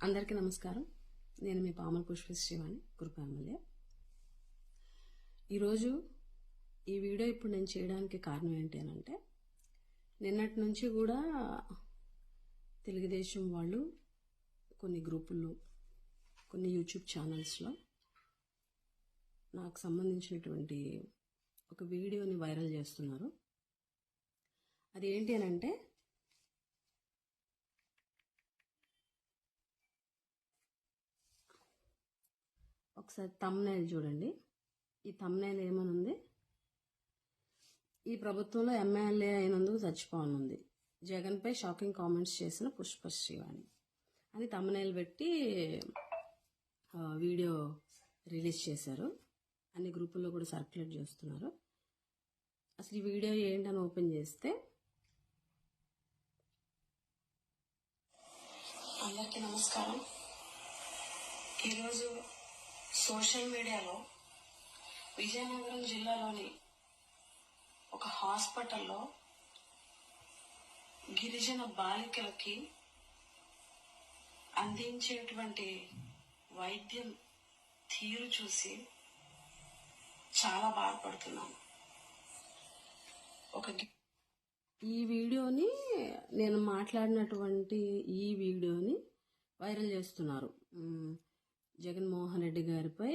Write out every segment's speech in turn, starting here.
అందరికీ నమస్కారం. నేను మీ పామల పుష్పశ్రీవాణి కురుపు ఎమ్మెల్యే. ఈరోజు ఈ వీడియో ఇప్పుడు నేను చేయడానికి కారణం ఏంటి అని అంటే, నిన్నటి నుంచి కూడా తెలుగుదేశం వాళ్ళు కొన్ని గ్రూపుల్లో, కొన్ని యూట్యూబ్ ఛానల్స్లో నాకు సంబంధించినటువంటి ఒక వీడియోని వైరల్ చేస్తున్నారు. అది ఏంటి అని అంటే, ఒకసారి థంబ్నెయిల్ చూడండి. ఈ థంబ్నెయిల్ ఏమనుంది, ఈ ప్రభుత్వంలో ఎమ్మెల్యే అయినందుకు చచ్చిపోనుంది, జగన్పై షాకింగ్ కామెంట్స్ చేసిన పుష్పశ్రీవాణి అని థంబ్నెయిల్ పెట్టి వీడియో రిలీజ్ చేశారు. అన్ని గ్రూపుల్లో కూడా సర్క్యులేట్ చేస్తున్నారు. అసలు ఈ వీడియో ఏంటని ఓపెన్ చేస్తే, అందరికీ నమస్కారం. ఈరోజు సోషల్ మీడియాలో విజయనగరం జిల్లాలోని ఒక హాస్పిటల్లో గిరిజన బాలికలకి అందించేటువంటి వైద్యం తీరు చూసి చాలా బాధపడుతున్నాను. ఈ వీడియోని, నేను మాట్లాడినటువంటి ఈ వీడియోని వైరల్ చేస్తున్నారు. జగన్మోహన్ రెడ్డి గారిపై,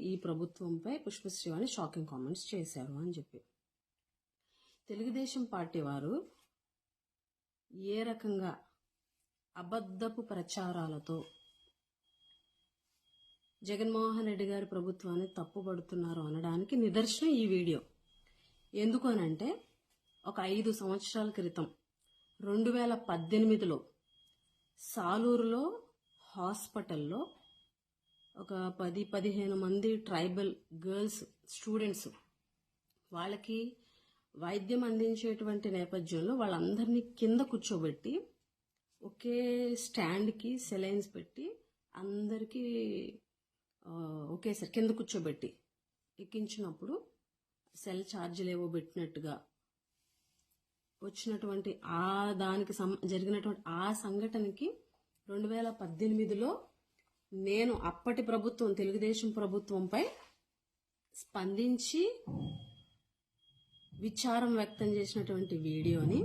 ఈ ప్రభుత్వంపై పుష్పశ్రీవాణి షాకింగ్ కామెంట్స్ చేశారు అని చెప్పి. తెలుగుదేశం పార్టీ వారు ఏ రకంగా అబద్ధపు ప్రచారాలతో జగన్మోహన్ రెడ్డి గారి ప్రభుత్వాన్ని తప్పుపడుతున్నారు అనడానికి నిదర్శనం ఈ వీడియో. ఎందుకు అనంటే, ఒక 5 సంవత్సరాల క్రితం 2018లో సాలూరులో హాస్పిటల్లో ఒక 10-15 మంది ట్రైబల్ గర్ల్స్ స్టూడెంట్స్, వాళ్ళకి వైద్యం అందించేటువంటి నేపథ్యంలో వాళ్ళందరినీ కింద కూర్చోబెట్టి ఒకే స్టాండ్కి సెలైన్స్ పెట్టి అందరికీ ఒకేసారి కింద కూర్చోబెట్టి ఎక్కించినప్పుడు సెల్ ఛార్జీలు ఏవో పెట్టినట్టుగా వచ్చినటువంటి దానికి జరిగినటువంటి ఆ సంఘటనకి 2018లో నేను అప్పటి ప్రభుత్వం, తెలుగుదేశం ప్రభుత్వంపై స్పందించి విచారం వ్యక్తం చేసినటువంటి వీడియోని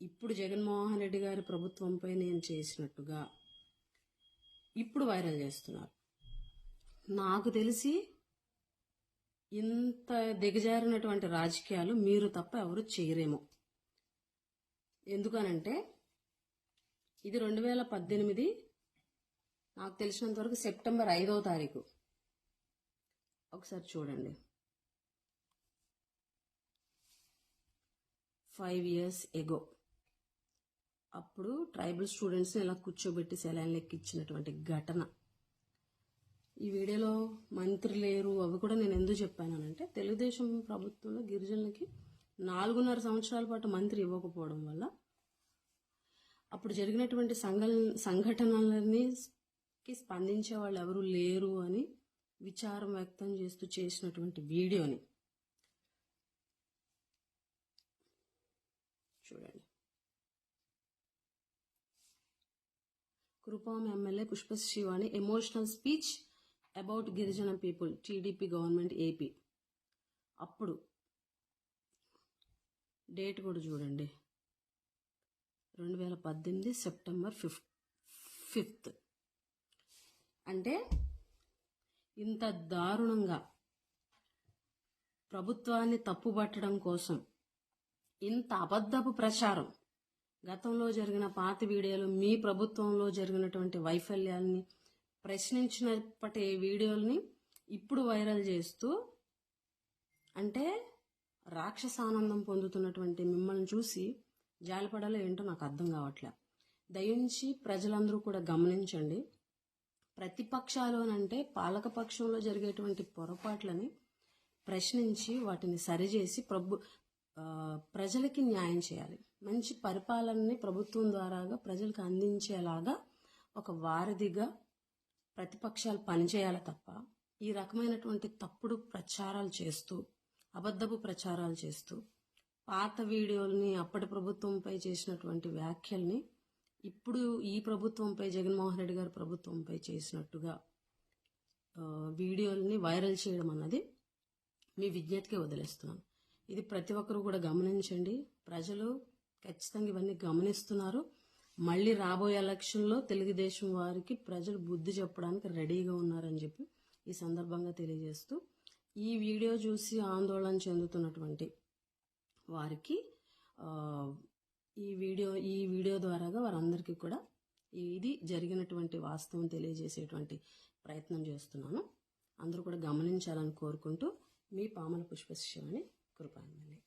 ఇప్పుడు జగన్మోహన్ రెడ్డి గారి ప్రభుత్వంపై నేను చేసినట్టుగా ఇప్పుడు వైరల్ చేస్తున్నారు. నాకు తెలిసి ఇంత దిగజారినటువంటి రాజకీయాలు మీరు తప్ప ఎవరు చేయరేమో. ఎందుకనంటే, ఇది 2018, నాకు తెలిసినంత వరకు సెప్టెంబర్ 5వ తారీఖు. ఒకసారి చూడండి. 5 years ఎగో అప్పుడు ట్రైబల్ స్టూడెంట్స్ని ఇలా కూర్చోబెట్టి సెలైన్లు ఎక్కించినటువంటి ఘటన. ఈ వీడియోలో మంత్రి లేరు అవి కూడా నేను ఎందుకు చెప్పానంటే, తెలుగుదేశం ప్రభుత్వంలో గిరిజనులకి 4.5 సంవత్సరాల పాటు మంత్రి ఇవ్వకపోవడం వల్ల అప్పుడు జరిగినటువంటి సంఘటనలని స్పందించే వాళ్ళు ఎవరు లేరు అని విచారం వ్యక్తం చేస్తూ చేసినటువంటి వీడియోని చూడండి. Kurupam MLA Pushpa Sreevani emotional speech about గిరిజన పీపుల్, టీడీపీ గవర్నమెంట్ ఏపీ. అప్పుడు డేట్ కూడా చూడండి, 2018 సెప్టెంబర్ 5th. అంటే ఇంత దారుణంగా ప్రభుత్వాన్ని తప్పుపట్టడం కోసం ఇంత అబద్ధపు ప్రచారం, గతంలో జరిగిన పాత వీడియోలు, మీ ప్రభుత్వంలో జరిగినటువంటి వైఫల్యాల్ని ప్రశ్నించినప్పటి వీడియోల్ని ఇప్పుడు వైరల్ చేస్తూ, అంటే రాక్షసానందం పొందుతున్నటువంటి మిమ్మల్ని చూసి జాలిపడాలో ఏంటో నాకు అర్థం కావట్లే. దయించి ప్రజలందరూ కూడా గమనించండి. ప్రతిపక్షాలోనంటే పాలకపక్షంలో జరిగేటువంటి పొరపాట్లని ప్రశ్నించి వాటిని సరిచేసి ప్రజలకి న్యాయం చేయాలి. మంచి పరిపాలనని ప్రభుత్వం ద్వారాగా ప్రజలకు అందించేలాగా ఒక వారధిగా ప్రతిపక్షాలు పనిచేయాలి తప్ప, ఈ రకమైనటువంటి తప్పుడు ప్రచారాలు చేస్తూ, అబద్ధపు ప్రచారాలు చేస్తూ, పాత వీడియోల్ని, అప్పటి ప్రభుత్వంపై చేసినటువంటి వ్యాఖ్యల్ని ఇప్పుడు ఈ ప్రభుత్వంపై జగన్మోహన్ రెడ్డి గారి ప్రభుత్వంపై చేసినట్టుగా వీడియోల్ని వైరల్ చేయడం అన్నది మీ విజ్ఞతకే వదిలేస్తున్నాను. ఇది ప్రతి ఒక్కరూ కూడా గమనించండి. ప్రజలు ఖచ్చితంగా ఇవన్నీ గమనిస్తున్నారు. మళ్ళీ రాబోయే ఎలక్షన్లో తెలుగుదేశం వారికి ప్రజలు బుద్ధి చెప్పడానికి రెడీగా ఉన్నారని చెప్పి ఈ సందర్భంగా తెలియజేస్తూ, ఈ వీడియో చూసి ఆందోళన చెందుతున్నటువంటి వారికి ఈ వీడియో ద్వారాగా వారందరికీ కూడా ఇది జరిగినటువంటి వాస్తవం తెలియజేసేటువంటి ప్రయత్నం చేస్తున్నాను. అందరూ కూడా గమనించాలని కోరుకుంటూ, మీ పాముల పుష్పశ్రీవాణి కృపాంజలి.